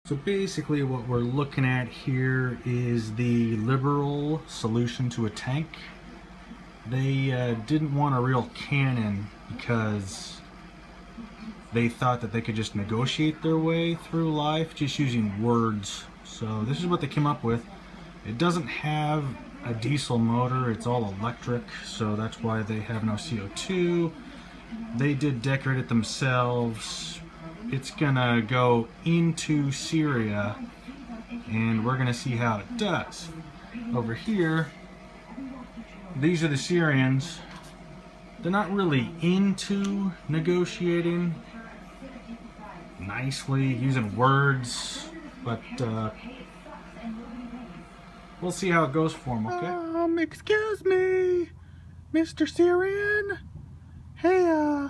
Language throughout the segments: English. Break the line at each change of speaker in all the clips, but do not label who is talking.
So basically what we're looking at here is the liberal solution to a tank. They didn't want a real cannon because they thought that they could just negotiate their way through life just using words. So this is what they came up with. It doesn't have a diesel motor, it's all electric, so that's why they have no CO2. They did decorate it themselves. It's gonna go into Syria and we're gonna see how it does. Over here, these are the Syrians. They're not really into negotiating nicely, using words, but we'll see how it goes for them, okay?
Excuse me, Mr. Syrian? Hey,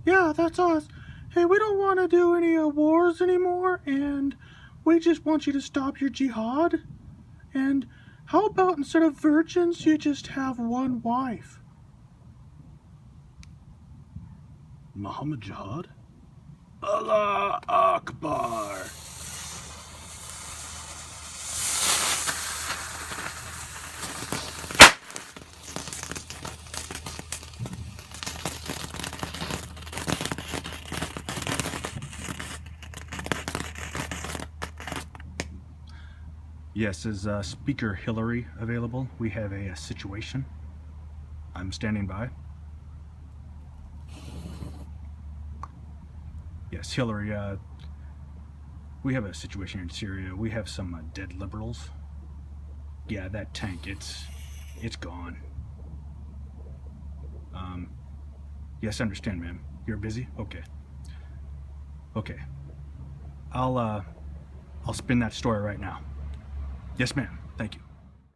yeah, that's us. Hey, we don't want to do any wars anymore, and we just want you to stop your jihad. And how about instead of virgins, you just have one wife? Muhammad Jihad? Allah Akbar!
Yes, is Speaker Hillary available? We have a situation. I'm standing by. Yes, Hillary, we have a situation in Syria. We have some dead liberals. Yeah, that tank, it's gone. Yes, I understand, ma'am. You're busy? Okay. Okay. I'll spin that story right now. Yes, ma'am. Thank you.